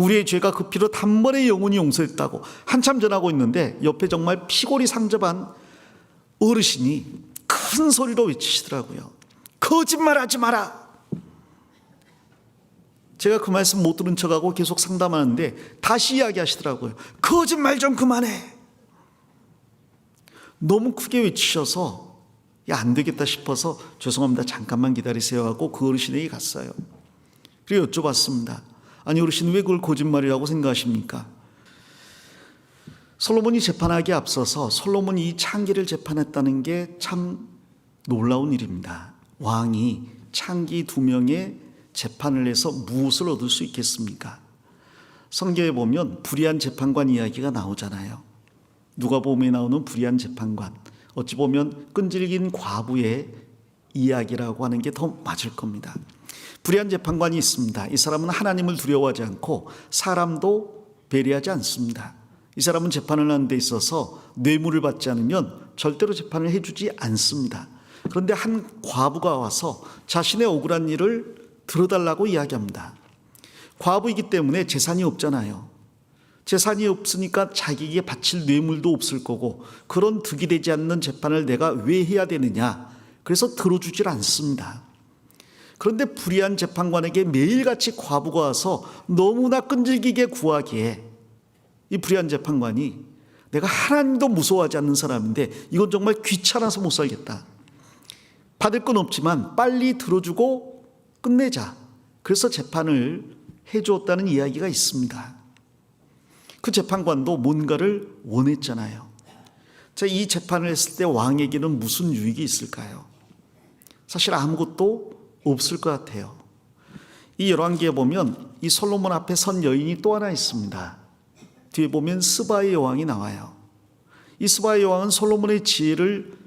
우리의 죄가 그 피로 단번에 영원히 용서했다고 한참 전하고 있는데 옆에 정말 피골이 상접한 어르신이 큰 소리로 외치시더라고요. 거짓말하지 마라. 제가 그 말씀 못 들은 척하고 계속 상담하는데 다시 이야기하시더라고요. 거짓말 좀 그만해. 너무 크게 외치셔서 안 되겠다 싶어서 죄송합니다, 잠깐만 기다리세요 하고 그 어르신에게 갔어요. 그리고 여쭤봤습니다. 아니 어르신, 왜 그걸 거짓말이라고 생각하십니까? 솔로몬이 재판하기에 앞서서 솔로몬이 이 창기를 재판했다는 게 참 놀라운 일입니다. 왕이 창기 2명의 재판을 해서 무엇을 얻을 수 있겠습니까? 성경에 보면 불의한 재판관 이야기가 나오잖아요. 누가복음에 나오는 불의한 재판관, 어찌 보면 끈질긴 과부의 이야기라고 하는 게 더 맞을 겁니다. 불의한 재판관이 있습니다. 이 사람은 하나님을 두려워하지 않고 사람도 배려하지 않습니다. 이 사람은 재판을 하는 데 있어서 뇌물을 받지 않으면 절대로 재판을 해주지 않습니다. 그런데 한 과부가 와서 자신의 억울한 일을 들어달라고 이야기합니다. 과부이기 때문에 재산이 없잖아요. 재산이 없으니까 자기에게 바칠 뇌물도 없을 거고, 그런 득이 되지 않는 재판을 내가 왜 해야 되느냐, 그래서 들어주질 않습니다. 그런데 불의한 재판관에게 매일같이 과부가 와서 너무나 끈질기게 구하기에 이 불의한 재판관이 내가 하나님도 무서워하지 않는 사람인데 이건 정말 귀찮아서 못 살겠다, 받을 건 없지만 빨리 들어주고 끝내자, 그래서 재판을 해주었다는 이야기가 있습니다. 그 재판관도 뭔가를 원했잖아요. 자, 이 재판을 했을 때 왕에게는 무슨 유익이 있을까요? 사실 아무것도 없을 것 같아요. 이 열왕기에 보면 이 솔로몬 앞에 선 여인이 또 하나 있습니다. 뒤에 보면 스바의 여왕이 나와요. 이 스바의 여왕은 솔로몬의 지혜를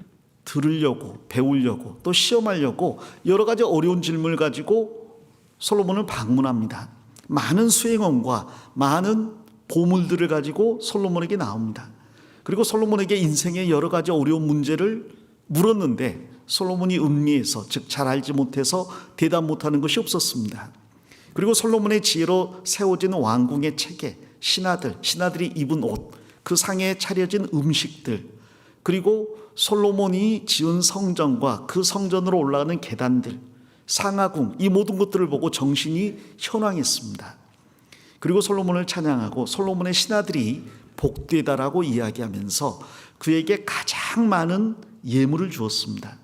들으려고, 배우려고, 또 시험하려고 여러 가지 어려운 질문을 가지고 솔로몬을 방문합니다. 많은 수행원과 많은 보물들을 가지고 솔로몬에게 나옵니다. 그리고 솔로몬에게 인생의 여러 가지 어려운 문제를 물었는데 솔로몬이 음미해서, 즉 잘 알지 못해서 대답 못하는 것이 없었습니다. 그리고 솔로몬의 지혜로 세워진 왕궁의 체계, 신하들이 입은 옷, 그 상에 차려진 음식들, 그리고 솔로몬이 지은 성전과 그 성전으로 올라가는 계단들, 상하궁, 이 모든 것들을 보고 정신이 현황했습니다. 그리고 솔로몬을 찬양하고 솔로몬의 신하들이 복되다라고 이야기하면서 그에게 가장 많은 예물을 주었습니다.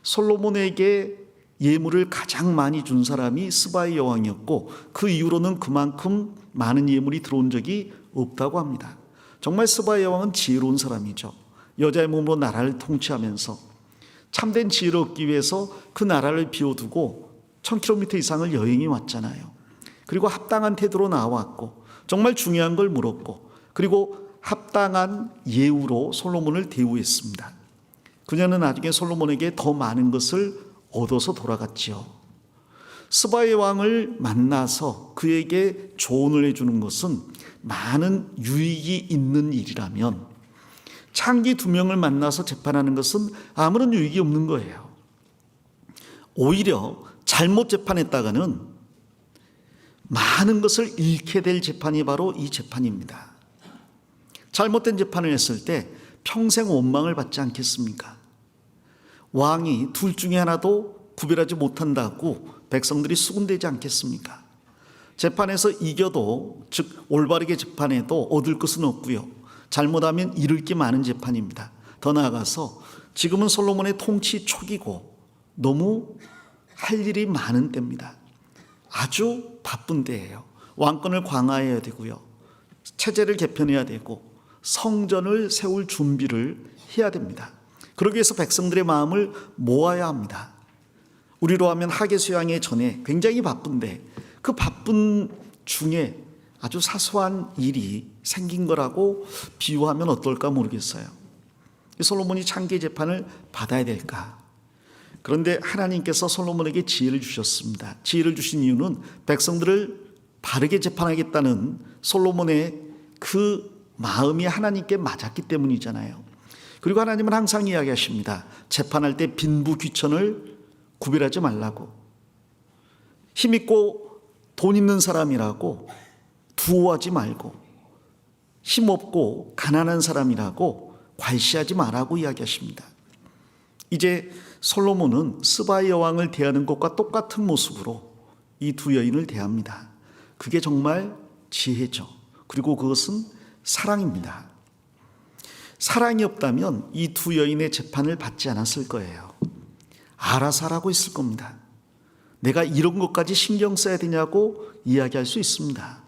솔로몬에게 예물을 가장 많이 준 사람이 스바의 여왕이었고, 그 이후로는 그만큼 많은 예물이 들어온 적이 없다고 합니다. 정말 스바의 여왕은 지혜로운 사람이죠. 여자의 몸으로 나라를 통치하면서 참된 지혜를 얻기 위해서 그 나라를 비워두고 1000km 이상을 여행해 왔잖아요. 그리고 합당한 태도로 나왔고, 정말 중요한 걸 물었고, 그리고 합당한 예우로 솔로몬을 대우했습니다. 그녀는 나중에 솔로몬에게 더 많은 것을 얻어서 돌아갔지요. 스바의 왕을 만나서 그에게 조언을 해주는 것은 많은 유익이 있는 일이라면, 창기 2명을 만나서 재판하는 것은 아무런 유익이 없는 거예요. 오히려 잘못 재판했다가는 많은 것을 잃게 될 재판이 바로 이 재판입니다. 잘못된 재판을 했을 때 평생 원망을 받지 않겠습니까? 왕이 둘 중에 하나도 구별하지 못한다고 백성들이 수군대지 않겠습니까? 재판에서 이겨도, 즉 올바르게 재판해도 얻을 것은 없고요, 잘못하면 잃을 게 많은 재판입니다. 더 나아가서 지금은 솔로몬의 통치 초기고 너무 할 일이 많은 때입니다. 아주 바쁜 때예요. 왕권을 강화해야 되고요, 체제를 개편해야 되고 성전을 세울 준비를 해야 됩니다. 그러기 위해서 백성들의 마음을 모아야 합니다. 우리로 하면 하계수양회 전에 굉장히 바쁜데 그 바쁜 중에 아주 사소한 일이 생긴 거라고 비유하면 어떨까 모르겠어요. 솔로몬이 창기 재판을 받아야 될까? 그런데 하나님께서 솔로몬에게 지혜를 주셨습니다. 지혜를 주신 이유는 백성들을 바르게 재판하겠다는 솔로몬의 그 마음이 하나님께 맞았기 때문이잖아요. 그리고 하나님은 항상 이야기하십니다. 재판할 때 빈부귀천을 구별하지 말라고. 힘있고 돈 있는 사람이라고 부호하지 말고 힘없고 가난한 사람이라고 괄시하지 말라고 이야기하십니다. 이제 솔로몬은 스바의 여왕을 대하는 것과 똑같은 모습으로 이 두 여인을 대합니다. 그게 정말 지혜죠. 그리고 그것은 사랑입니다. 사랑이 없다면 이 두 여인의 재판을 받지 않았을 거예요. 알아서 하라고 했을 겁니다. 내가 이런 것까지 신경 써야 되냐고 이야기할 수 있습니다.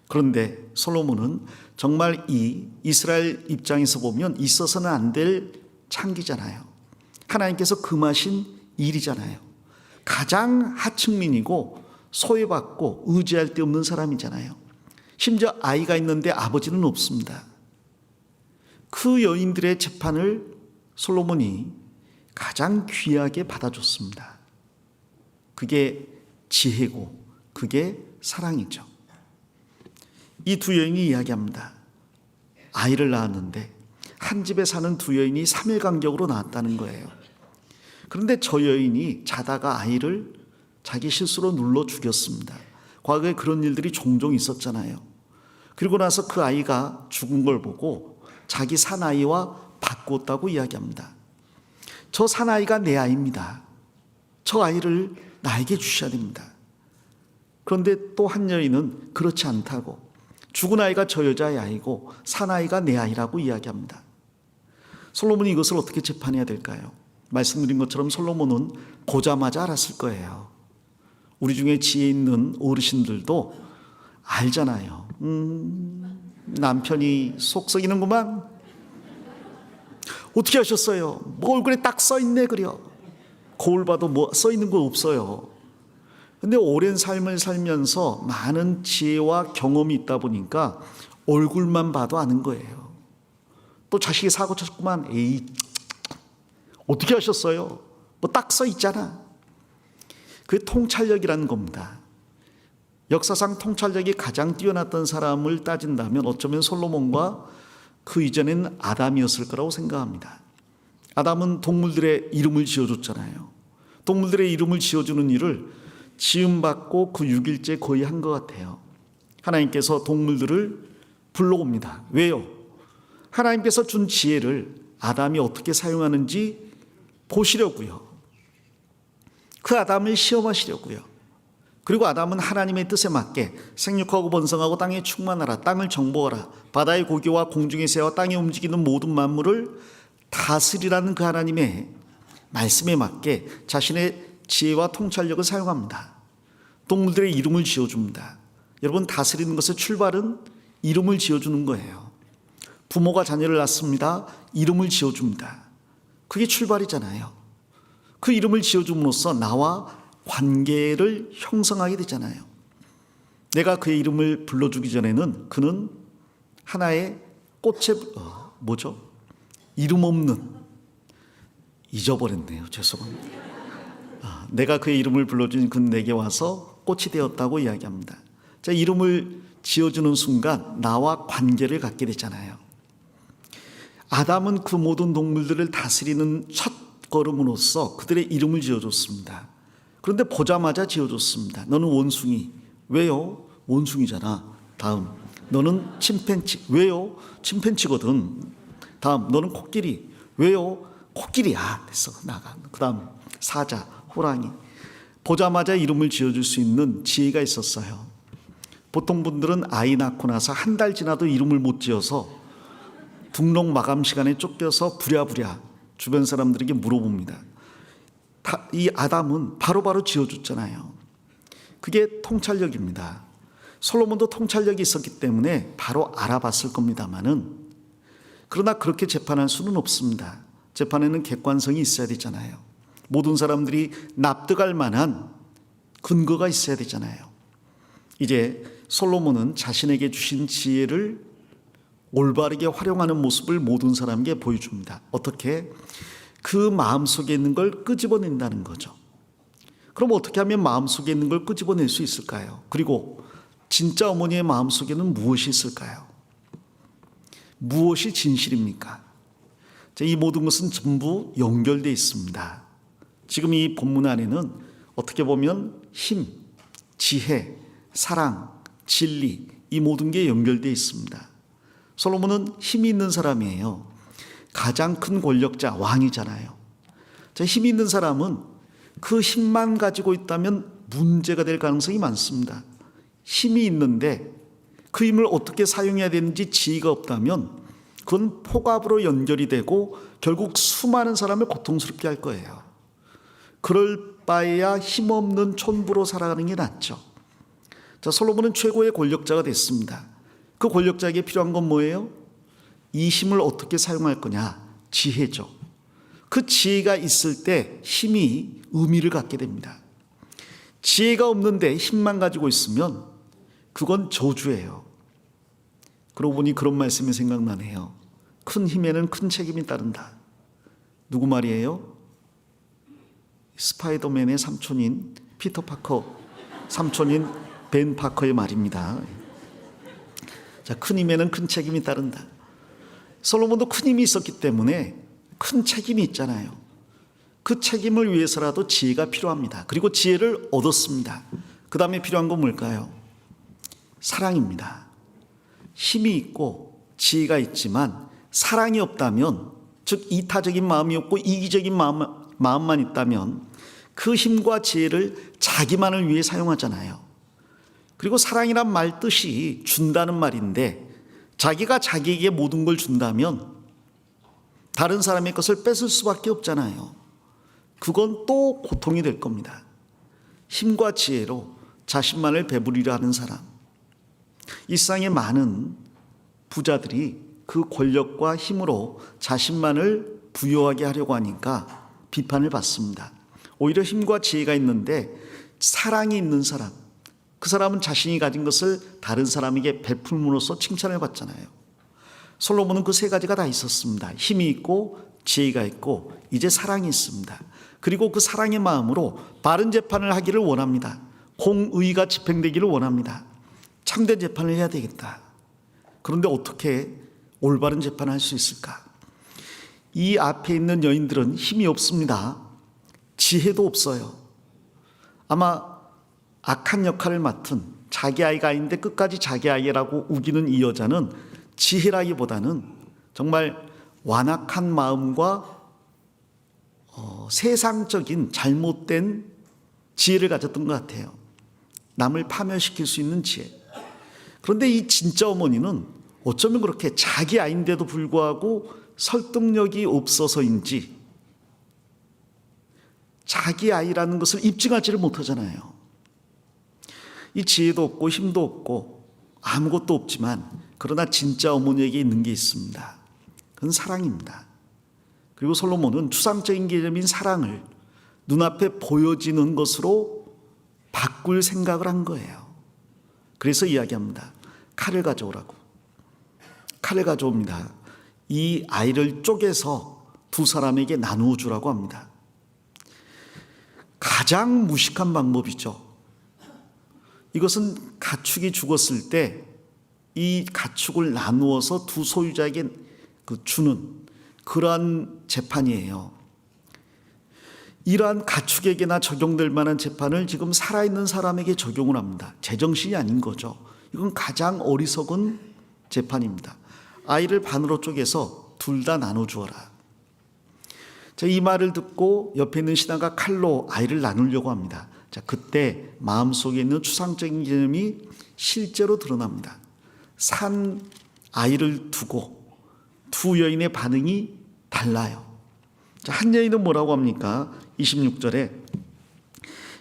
그런데 솔로몬은 정말 이 이스라엘 입장에서 보면 있어서는 안 될 창기잖아요. 하나님께서 금하신 일이잖아요. 가장 하층민이고 소외받고 의지할 데 없는 사람이잖아요. 심지어 아이가 있는데 아버지는 없습니다. 그 여인들의 재판을 솔로몬이 가장 귀하게 받아줬습니다. 그게 지혜고 그게 사랑이죠. 이 두 여인이 이야기합니다. 아이를 낳았는데 한 집에 사는 두 여인이 3일 간격으로 낳았다는 거예요. 그런데 저 여인이 자다가 아이를 자기 실수로 눌러 죽였습니다. 과거에 그런 일들이 종종 있었잖아요. 그리고 나서 그 아이가 죽은 걸 보고 자기 사나이와 바꾸었다고 이야기합니다. 저 사나이가 내 아이입니다. 저 아이를 나에게 주셔야 됩니다. 그런데 또 한 여인은 그렇지 않다고 죽은 아이가 저 여자의 아이고 사나이가 내 아이라고 이야기합니다. 솔로몬이 이것을 어떻게 재판해야 될까요? 말씀드린 것처럼 솔로몬은 보자마자 알았을 거예요. 우리 중에 지혜 있는 어르신들도 알잖아요. 남편이 속 썩이는구만. 어떻게 하셨어요? 뭐 얼굴에 딱 써있네 그려. 거울 봐도 뭐 써있는 거 없어요. 근데 오랜 삶을 살면서 많은 지혜와 경험이 있다 보니까 얼굴만 봐도 아는 거예요. 또 자식이 사고 쳤구만. 에이, 어떻게 하셨어요? 뭐 딱 써 있잖아. 그게 통찰력이라는 겁니다. 역사상 통찰력이 가장 뛰어났던 사람을 따진다면 어쩌면 솔로몬과 그 이전에는 아담이었을 거라고 생각합니다. 아담은 동물들의 이름을 지어줬잖아요. 동물들의 이름을 지어주는 일을 지음받고 그 6일째 거의 한 것 같아요. 하나님께서 동물들을 불러옵니다. 왜요? 하나님께서 준 지혜를 아담이 어떻게 사용하는지 보시려고요. 그 아담을 시험하시려고요. 그리고 아담은 하나님의 뜻에 맞게 생육하고 번성하고 땅에 충만하라, 땅을 정복하라, 바다의 고기와 공중의 새와 땅에 움직이는 모든 만물을 다스리라는 그 하나님의 말씀에 맞게 자신의 지혜와 통찰력을 사용합니다. 동물들의 이름을 지어줍니다. 여러분, 다스리는 것의 출발은 이름을 지어주는 거예요. 부모가 자녀를 낳습니다. 이름을 지어줍니다. 그게 출발이잖아요. 그 이름을 지어줌으로써 나와 관계를 형성하게 되잖아요. 내가 그의 이름을 불러주기 전에는 그는 하나의 꽃의 이름 없는, 잊어버렸네요. 죄송합니다. 내가 그의 이름을 불러주니 그는 내게 와서 꽃이 되었다고 이야기합니다. 자, 이름을 지어주는 순간 나와 관계를 갖게 되잖아요. 아담은 그 모든 동물들을 다스리는 첫 걸음으로써 그들의 이름을 지어줬습니다. 그런데 보자마자 지어줬습니다. 너는 원숭이. 왜요? 원숭이잖아. 다음, 너는 침팬치. 왜요? 침팬치거든. 다음, 너는 코끼리. 왜요? 코끼리야. 됐어. 나가. 그 다음, 사자, 호랑이. 보자마자 이름을 지어줄 수 있는 지혜가 있었어요. 보통 분들은 아이 낳고 나서 한 달 지나도 이름을 못 지어서 등록 마감 시간에 쫓겨서 부랴부랴 주변 사람들에게 물어봅니다. 이 아담은 바로바로 지어줬잖아요. 그게 통찰력입니다. 솔로몬도 통찰력이 있었기 때문에 바로 알아봤을 겁니다만은, 그러나 그렇게 재판할 수는 없습니다. 재판에는 객관성이 있어야 되잖아요. 모든 사람들이 납득할 만한 근거가 있어야 되잖아요. 이제 솔로몬은 자신에게 주신 지혜를 올바르게 활용하는 모습을 모든 사람에게 보여줍니다. 어떻게? 그 마음속에 있는 걸 끄집어낸다는 거죠. 그럼 어떻게 하면 마음속에 있는 걸 끄집어낼 수 있을까요? 그리고 진짜 어머니의 마음속에는 무엇이 있을까요? 무엇이 진실입니까? 이 모든 것은 전부 연결되어 있습니다. 지금 이 본문 안에는 어떻게 보면 힘, 지혜, 사랑, 진리, 이 모든 게 연결되어 있습니다. 솔로몬은 힘이 있는 사람이에요. 가장 큰 권력자, 왕이잖아요. 자, 힘이 있는 사람은 그 힘만 가지고 있다면 문제가 될 가능성이 많습니다. 힘이 있는데 그 힘을 어떻게 사용해야 되는지 지혜가 없다면 그건 폭압으로 연결이 되고 결국 수많은 사람을 고통스럽게 할 거예요. 그럴 바에야 힘없는 촌부로 살아가는 게 낫죠. 자, 솔로몬은 최고의 권력자가 됐습니다. 그 권력자에게 필요한 건 뭐예요? 이 힘을 어떻게 사용할 거냐? 지혜죠. 그 지혜가 있을 때 힘이 의미를 갖게 됩니다. 지혜가 없는데 힘만 가지고 있으면 그건 저주예요. 그러고 보니 그런 말씀이 생각나네요. 큰 힘에는 큰 책임이 따른다. 누구 말이에요? 스파이더맨의 삼촌인 피터 파커, 삼촌인 벤 파커의 말입니다. 자, 큰 힘에는 큰 책임이 따른다. 솔로몬도 큰 힘이 있었기 때문에 큰 책임이 있잖아요. 그 책임을 위해서라도 지혜가 필요합니다. 그리고 지혜를 얻었습니다. 그 다음에 필요한 건 뭘까요? 사랑입니다. 힘이 있고 지혜가 있지만 사랑이 없다면, 즉 이타적인 마음이 없고 이기적인 마음만 있다면 그 힘과 지혜를 자기만을 위해 사용하잖아요. 그리고 사랑이란 말 뜻이 준다는 말인데, 자기가 자기에게 모든 걸 준다면 다른 사람의 것을 뺏을 수밖에 없잖아요. 그건 또 고통이 될 겁니다. 힘과 지혜로 자신만을 배부리려 하는 사람. 이 세상의 많은 부자들이 그 권력과 힘으로 자신만을 부유하게 하려고 하니까 비판을 받습니다. 오히려 힘과 지혜가 있는데 사랑이 있는 사람, 그 사람은 자신이 가진 것을 다른 사람에게 베풀므로써 칭찬을 받잖아요. 솔로몬은 그 세 가지가 다 있었습니다. 힘이 있고 지혜가 있고 이제 사랑이 있습니다. 그리고 그 사랑의 마음으로 바른 재판을 하기를 원합니다. 공의가 집행되기를 원합니다. 참된 재판을 해야 되겠다. 그런데 어떻게 올바른 재판을 할 수 있을까? 이 앞에 있는 여인들은 힘이 없습니다. 지혜도 없어요. 아마 악한 역할을 맡은 자기 아이가 아닌데 끝까지 자기 아이라고 우기는 이 여자는 지혜라기보다는 정말 완악한 마음과 세상적인 잘못된 지혜를 가졌던 것 같아요. 남을 파멸시킬 수 있는 지혜. 그런데 이 진짜 어머니는 어쩌면 그렇게 자기 아이인데도 불구하고 설득력이 없어서인지 자기 아이라는 것을 입증하지를 못하잖아요. 이 지혜도 없고 힘도 없고 아무것도 없지만 그러나 진짜 어머니에게 있는 게 있습니다. 그건 사랑입니다. 그리고 솔로몬은 추상적인 개념인 사랑을 눈앞에 보여지는 것으로 바꿀 생각을 한 거예요. 그래서 이야기합니다. 칼을 가져오라고. 칼을 가져옵니다. 이 아이를 쪼개서 두 사람에게 나누어 주라고 합니다. 가장 무식한 방법이죠. 이것은 가축이 죽었을 때 이 가축을 나누어서 두 소유자에게 주는 그러한 재판이에요. 이러한 가축에게나 적용될 만한 재판을 지금 살아있는 사람에게 적용을 합니다. 제정신이 아닌 거죠. 이건 가장 어리석은 재판입니다. 아이를 반으로 쪼개서 둘 다 나눠주어라. 자, 이 말을 듣고 옆에 있는 신하가 칼로 아이를 나누려고 합니다. 자, 그때 마음속에 있는 추상적인 개념이 실제로 드러납니다. 산 아이를 두고 두 여인의 반응이 달라요. 자, 한 여인은 뭐라고 합니까? 26절에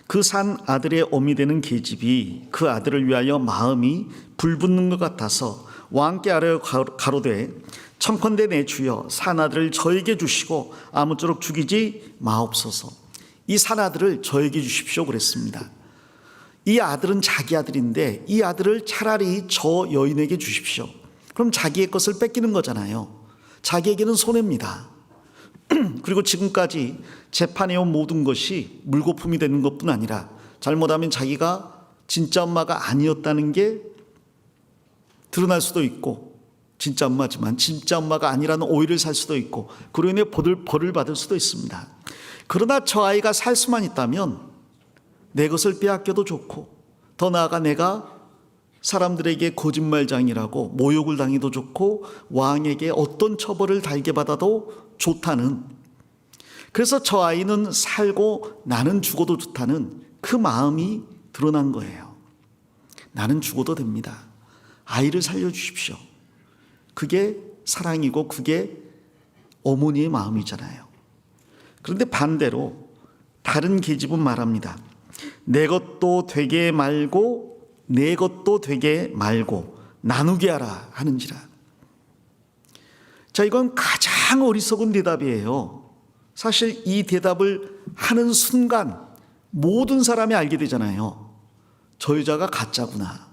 그 산 아들의 어미 되는 계집이 그 아들을 위하여 마음이 불붙는 것 같아서 왕께 아뢰어 가로되 청컨대 내 주여 산 아들을 저에게 주시고 아무쪼록 죽이지 마옵소서. 이 산 아들을 저에게 주십시오 그랬습니다. 이 아들은 자기 아들인데 이 아들을 차라리 저 여인에게 주십시오. 그럼 자기의 것을 뺏기는 거잖아요. 자기에게는 손해입니다. 그리고 지금까지 재판해온 모든 것이 물거품이 되는 것뿐 아니라 잘못하면 자기가 진짜 엄마가 아니었다는 게 드러날 수도 있고, 진짜 엄마지만 진짜 엄마가 아니라는 오해를 살 수도 있고, 그로 인해 벌을 받을 수도 있습니다. 그러나 저 아이가 살 수만 있다면 내 것을 빼앗겨도 좋고 더 나아가 내가 사람들에게 거짓말장이라고 모욕을 당해도 좋고 왕에게 어떤 처벌을 달게 받아도 좋다는, 그래서 저 아이는 살고 나는 죽어도 좋다는 그 마음이 드러난 거예요. 나는 죽어도 됩니다. 아이를 살려주십시오. 그게 사랑이고 그게 어머니의 마음이잖아요. 그런데 반대로 다른 계집은 말합니다. 내 것도 되게 말고 내 것도 되게 말고 나누게 하라 하는지라. 자, 이건 가장 어리석은 대답이에요. 사실 이 대답을 하는 순간 모든 사람이 알게 되잖아요. 저 여자가 가짜구나.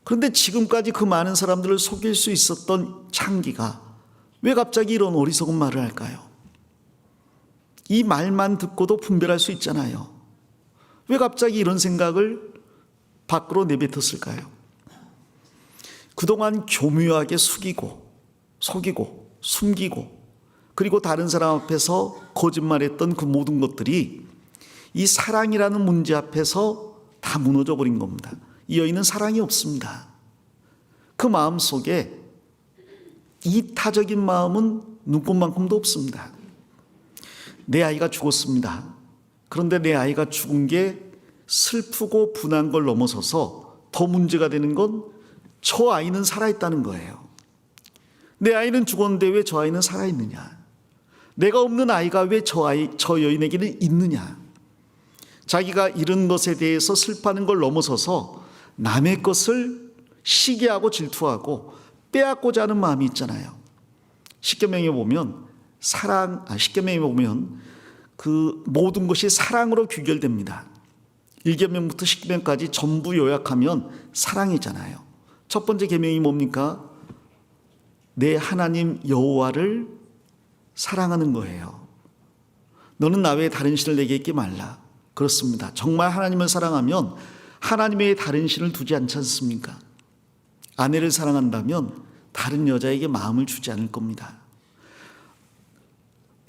그런데 지금까지 그 많은 사람들을 속일 수 있었던 창기가 왜 갑자기 이런 어리석은 말을 할까요? 이 말만 듣고도 분별할 수 있잖아요. 왜 갑자기 이런 생각을 밖으로 내뱉었을까요? 그동안 교묘하게 속이고 숨기고 그리고 다른 사람 앞에서 거짓말했던 그 모든 것들이 이 사랑이라는 문제 앞에서 다 무너져 버린 겁니다. 이 여인은 사랑이 없습니다. 그 마음 속에 이타적인 마음은 눈꽃만큼도 없습니다. 내 아이가 죽었습니다. 그런데 내 아이가 죽은 게 슬프고 분한 걸 넘어서서 더 문제가 되는 건 저 아이는 살아있다는 거예요. 내 아이는 죽었는데 왜 저 아이는 살아있느냐? 내가 없는 아이가 왜 저 여인에게는 있느냐? 자기가 잃은 것에 대해서 슬퍼하는 걸 넘어서서 남의 것을 시기하고 질투하고 빼앗고자 하는 마음이 있잖아요. 십계명에 보면 그 모든 것이 사랑으로 귀결됩니다. 1계명부터 10계명까지 전부 요약하면 사랑이잖아요. 첫 번째 계명이 뭡니까? 내 하나님 여호와를 사랑하는 거예요. 너는 나 외에 다른 신을 내게 있지 말라. 그렇습니다. 정말 하나님을 사랑하면 하나님 외에 다른 신을 두지 않지 않습니까? 아내를 사랑한다면 다른 여자에게 마음을 주지 않을 겁니다.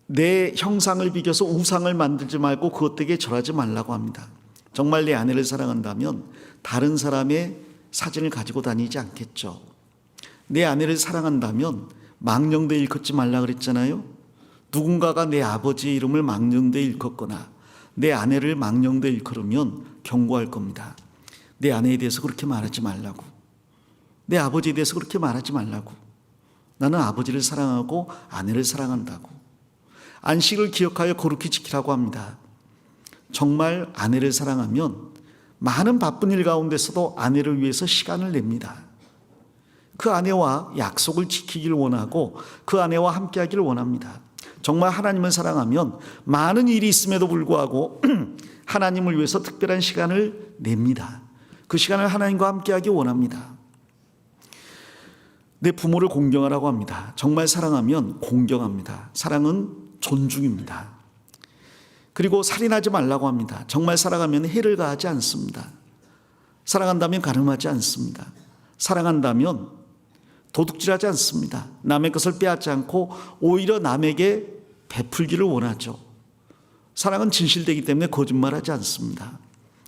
내 형상을 비교해서 우상을 만들지 말고 그것에게 절하지 말라고 합니다. 정말 내 아내를 사랑한다면 다른 사람의 사진을 가지고 다니지 않겠죠. 내 아내를 사랑한다면 망령되이 일컫지 말라 그랬잖아요. 누군가가 내 아버지의 이름을 망령되이 일컫거나 내 아내를 망령되이 일컬으면 경고할 겁니다. 내 아내에 대해서 그렇게 말하지 말라고. 내 아버지에 대해서 그렇게 말하지 말라고. 나는 아버지를 사랑하고 아내를 사랑한다고. 안식을 기억하여 거룩히 지키라고 합니다. 정말 아내를 사랑하면 많은 바쁜 일 가운데서도 아내를 위해서 시간을 냅니다. 그 아내와 약속을 지키길 원하고 그 아내와 함께하기를 원합니다. 정말 하나님을 사랑하면 많은 일이 있음에도 불구하고 하나님을 위해서 특별한 시간을 냅니다. 그 시간을 하나님과 함께하기 원합니다. 내 부모를 공경하라고 합니다. 정말 사랑하면 공경합니다. 사랑은 존중입니다. 그리고 살인하지 말라고 합니다. 정말 사랑하면 해를 가하지 않습니다. 사랑한다면 가늠하지 않습니다. 사랑한다면 도둑질하지 않습니다. 남의 것을 빼앗지 않고 오히려 남에게 베풀기를 원하죠. 사랑은 진실되기 때문에 거짓말하지 않습니다.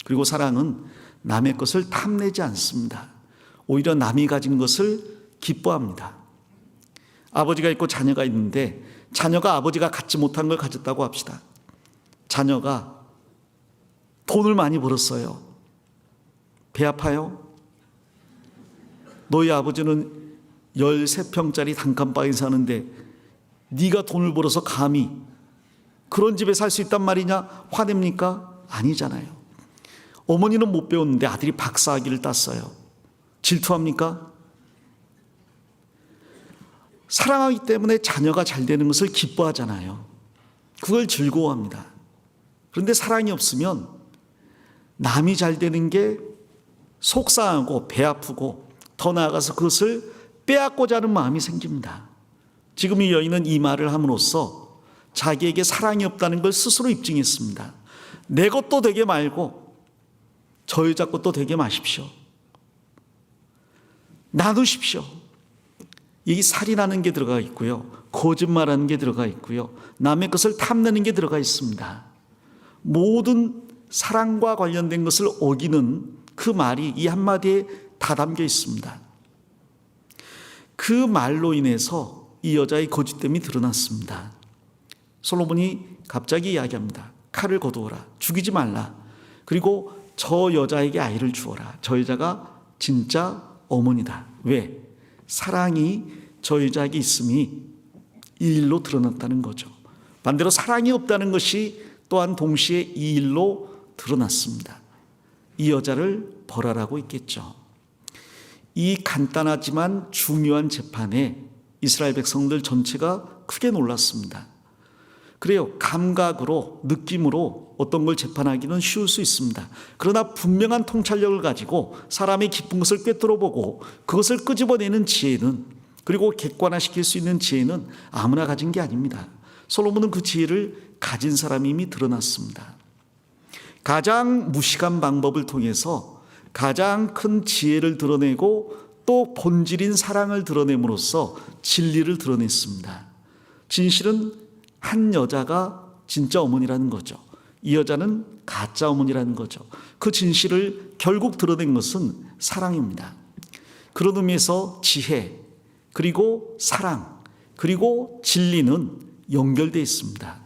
그리고 사랑은 남의 것을 탐내지 않습니다. 오히려 남이 가진 것을 기뻐합니다. 아버지가 있고 자녀가 있는데 자녀가 아버지가 갖지 못한 걸 가졌다고 합시다. 자녀가 돈을 많이 벌었어요. 배 아파요? 너희 아버지는 13평짜리 단칸방에 사는데 네가 돈을 벌어서 감히 그런 집에 살 수 있단 말이냐? 화냅니까? 아니잖아요. 어머니는 못 배웠는데 아들이 박사학위를 땄어요. 질투합니까? 사랑하기 때문에 자녀가 잘 되는 것을 기뻐하잖아요. 그걸 즐거워합니다. 그런데 사랑이 없으면 남이 잘 되는 게 속상하고 배 아프고 더 나아가서 그것을 빼앗고자 하는 마음이 생깁니다. 지금 이 여인은 이 말을 함으로써 자기에게 사랑이 없다는 걸 스스로 입증했습니다. 내 것도 되게 말고 저 여자 것도 되게 마십시오. 나누십시오. 이 살인하는 게 들어가 있고요. 거짓말하는 게 들어가 있고요. 남의 것을 탐내는 게 들어가 있습니다. 모든 사랑과 관련된 것을 어기는 그 말이 이 한마디에 다 담겨 있습니다. 그 말로 인해서 이 여자의 거짓됨이 드러났습니다. 솔로몬이 갑자기 이야기합니다. 칼을 거두어라. 죽이지 말라. 그리고 저 여자에게 아이를 주어라. 저 여자가 진짜 어머니다. 왜? 사랑이 저 여자에게 있음이 이 일로 드러났다는 거죠. 반대로 사랑이 없다는 것이 또한 동시에 이 일로 드러났습니다. 이 여자를 벌하라고 했겠죠. 이 간단하지만 중요한 재판에 이스라엘 백성들 전체가 크게 놀랐습니다. 그래요. 감각으로, 느낌으로 어떤 걸 재판하기는 쉬울 수 있습니다. 그러나 분명한 통찰력을 가지고 사람의 깊은 것을 꿰뚫어보고 그것을 끄집어내는 지혜는, 그리고 객관화시킬 수 있는 지혜는 아무나 가진 게 아닙니다. 솔로몬은 그 지혜를 가진 사람이 이미 드러났습니다. 가장 무식한 방법을 통해서 가장 큰 지혜를 드러내고 또 본질인 사랑을 드러냄으로써 진리를 드러냈습니다. 진실은 한 여자가 진짜 어머니라는 거죠. 이 여자는 가짜 어머니라는 거죠. 그 진실을 결국 드러낸 것은 사랑입니다. 그런 의미에서 지혜, 그리고 사랑, 그리고 진리는 연결되어 있습니다.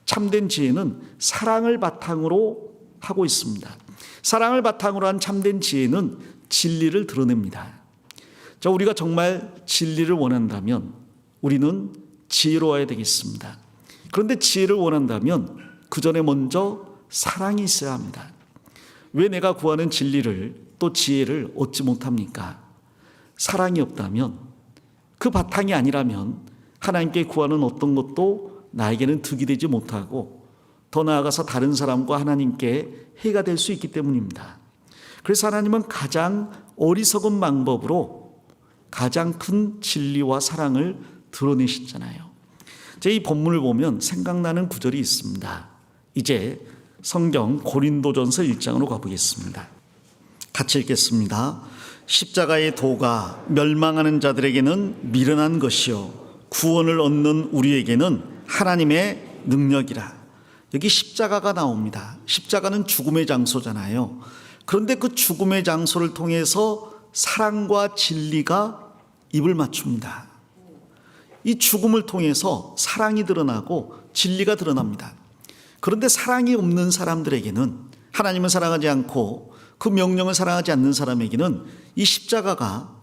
참된 지혜는 사랑을 바탕으로 하고 있습니다. 사랑을 바탕으로 한 참된 지혜는 진리를 드러냅니다. 자, 우리가 정말 진리를 원한다면 우리는 지혜로워야 되겠습니다. 그런데 지혜를 원한다면 그 전에 먼저 사랑이 있어야 합니다. 왜 내가 구하는 진리를 또 지혜를 얻지 못합니까? 사랑이 없다면, 그 바탕이 아니라면 하나님께 구하는 어떤 것도 나에게는 득이 되지 못하고 더 나아가서 다른 사람과 하나님께 해가 될 수 있기 때문입니다. 그래서 하나님은 가장 어리석은 방법으로 가장 큰 진리와 사랑을 드러내시잖아요. 이 본문을 보면 생각나는 구절이 있습니다. 이제 성경 고린도전서 1장으로 가보겠습니다. 같이 읽겠습니다. 십자가의 도가 멸망하는 자들에게는 미련한 것이요 구원을 얻는 우리에게는 하나님의 능력이라. 여기 십자가가 나옵니다. 십자가는 죽음의 장소잖아요. 그런데 그 죽음의 장소를 통해서 사랑과 진리가 입을 맞춥니다. 이 죽음을 통해서 사랑이 드러나고 진리가 드러납니다. 그런데 사랑이 없는 사람들에게는, 하나님을 사랑하지 않고 그 명령을 사랑하지 않는 사람에게는 이 십자가가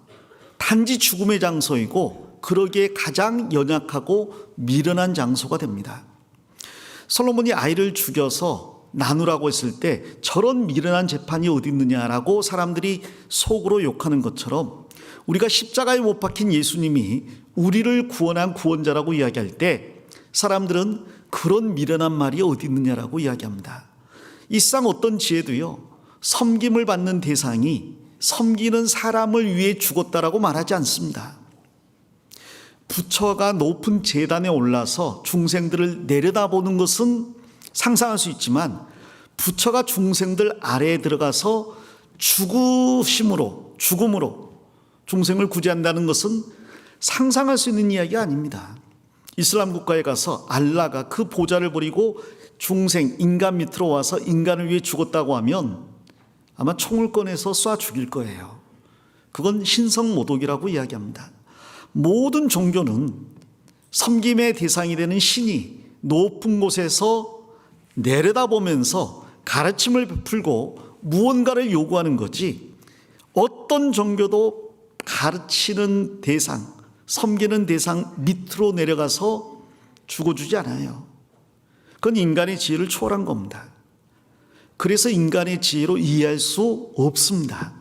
단지 죽음의 장소이고 그러기에 가장 연약하고 미련한 장소가 됩니다. 솔로몬이 아이를 죽여서 나누라고 했을 때 저런 미련한 재판이 어디 있느냐라고 사람들이 속으로 욕하는 것처럼 우리가 십자가에 못 박힌 예수님이 우리를 구원한 구원자라고 이야기할 때 사람들은 그런 미련한 말이 어디 있느냐라고 이야기합니다. 이 세상 어떤 지혜도요, 섬김을 받는 대상이 섬기는 사람을 위해 죽었다라고 말하지 않습니다. 부처가 높은 제단에 올라서 중생들을 내려다보는 것은 상상할 수 있지만 부처가 중생들 아래에 들어가서 죽음으로 중생을 구제한다는 것은 상상할 수 있는 이야기가 아닙니다. 이슬람 국가에 가서 알라가 그 보좌를 버리고 중생, 인간 밑으로 와서 인간을 위해 죽었다고 하면 아마 총을 꺼내서 쏴 죽일 거예요. 그건 신성모독이라고 이야기합니다. 모든 종교는 섬김의 대상이 되는 신이 높은 곳에서 내려다보면서 가르침을 베풀고 무언가를 요구하는 거지, 어떤 종교도 가르치는 대상, 섬기는 대상 밑으로 내려가서 죽어주지 않아요. 그건 인간의 지혜를 초월한 겁니다. 그래서 인간의 지혜로 이해할 수 없습니다.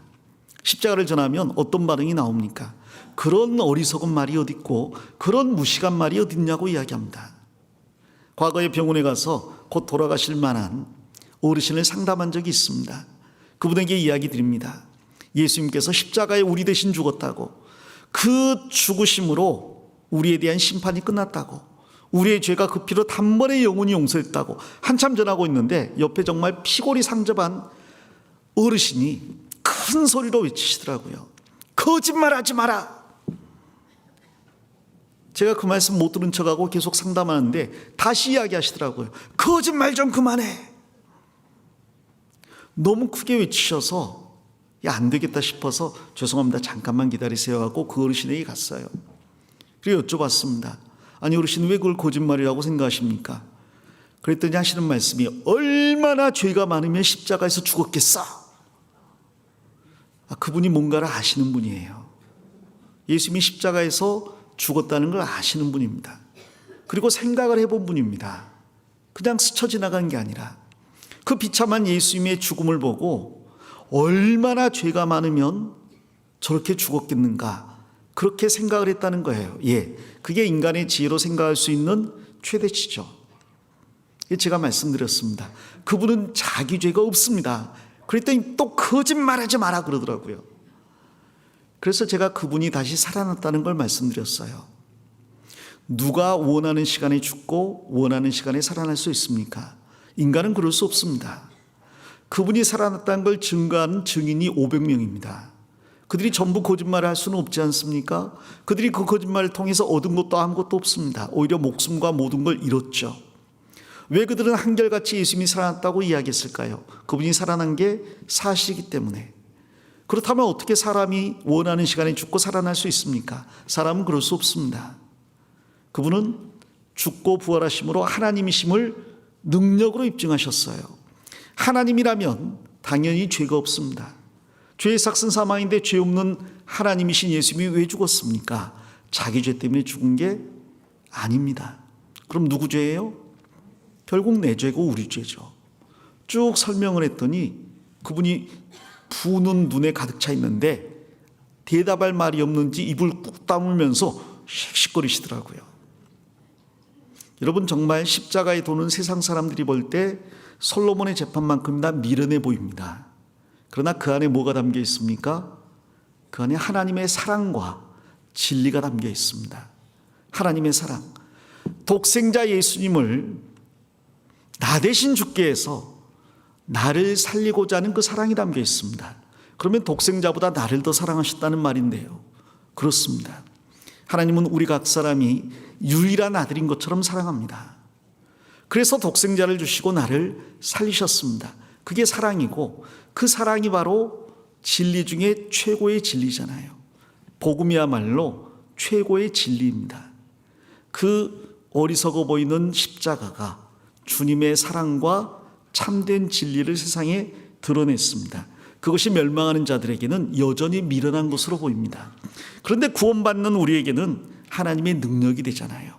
십자가를 전하면 어떤 반응이 나옵니까? 그런 어리석은 말이 어디 있고 그런 무식한 말이 어디 있냐고 이야기합니다. 과거에 병원에 가서 곧 돌아가실 만한 어르신을 상담한 적이 있습니다. 그분에게 이야기 드립니다. 예수님께서 십자가에 우리 대신 죽었다고, 그 죽으심으로 우리에 대한 심판이 끝났다고, 우리의 죄가 그 피로 단번에 영원히 용서했다고 한참 전하고 있는데 옆에 정말 피골이 상접한 어르신이 큰 소리로 외치시더라고요. 거짓말하지 마라. 제가 그 말씀 못 들은 척하고 계속 상담하는데 다시 이야기하시더라고요. 거짓말 좀 그만해. 너무 크게 외치셔서 안 되겠다 싶어서 죄송합니다, 잠깐만 기다리세요 하고 그 어르신에게 갔어요. 그리고 여쭤봤습니다. 아니 어르신, 왜 그걸 거짓말이라고 생각하십니까? 그랬더니 하시는 말씀이, 얼마나 죄가 많으면 십자가에서 죽었겠어. 그분이 뭔가를 아시는 분이에요. 예수님이 십자가에서 죽었다는 걸 아시는 분입니다. 그리고 생각을 해본 분입니다. 그냥 스쳐 지나간 게 아니라 그 비참한 예수님의 죽음을 보고 얼마나 죄가 많으면 저렇게 죽었겠는가, 그렇게 생각을 했다는 거예요. 그게 인간의 지혜로 생각할 수 있는 최대치죠. 제가 말씀드렸습니다. 그분은 자기 죄가 없습니다. 그랬더니 또 거짓말하지 마라 그러더라고요. 그래서 제가 그분이 다시 살아났다는 걸 말씀드렸어요. 누가 원하는 시간에 죽고 원하는 시간에 살아날 수 있습니까? 인간은 그럴 수 없습니다. 그분이 살아났다는 걸 증거하는 증인이 500명입니다. 그들이 전부 거짓말을 할 수는 없지 않습니까? 그들이 그 거짓말을 통해서 얻은 것도 아무것도 없습니다. 오히려 목숨과 모든 걸 잃었죠. 왜 그들은 한결같이 예수님이 살아났다고 이야기했을까요? 그분이 살아난 게 사실이기 때문에. 그렇다면 어떻게 사람이 원하는 시간에 죽고 살아날 수 있습니까? 사람은 그럴 수 없습니다. 그분은 죽고 부활하심으로 하나님이심을 능력으로 입증하셨어요. 하나님이라면 당연히 죄가 없습니다. 죄의 삭슨 사망인데 죄 없는 하나님이신 예수님이 왜 죽었습니까? 자기 죄 때문에 죽은 게 아닙니다. 그럼 누구 죄예요? 결국 내 죄고 우리 죄죠. 쭉 설명을 했더니 그분이 부는 눈에 가득 차 있는데 대답할 말이 없는지 입을 꾹 다물면서 씩씩거리시더라고요. 여러분, 정말 십자가에 도는 세상 사람들이 볼 때 솔로몬의 재판만큼 다 미련해 보입니다. 그러나 그 안에 뭐가 담겨 있습니까? 그 안에 하나님의 사랑과 진리가 담겨 있습니다. 하나님의 사랑. 독생자 예수님을 나 대신 죽게 해서 나를 살리고자 하는 그 사랑이 담겨 있습니다. 그러면 독생자보다 나를 더 사랑하셨다는 말인데요. 그렇습니다. 하나님은 우리 각 사람이 유일한 아들인 것처럼 사랑합니다. 그래서 독생자를 주시고 나를 살리셨습니다. 그게 사랑이고, 그 사랑이 바로 진리 중에 최고의 진리잖아요. 복음이야말로 최고의 진리입니다. 그 어리석어 보이는 십자가가 주님의 사랑과 참된 진리를 세상에 드러냈습니다. 그것이 멸망하는 자들에게는 여전히 미련한 것으로 보입니다. 그런데 구원받는 우리에게는 하나님의 능력이 되잖아요.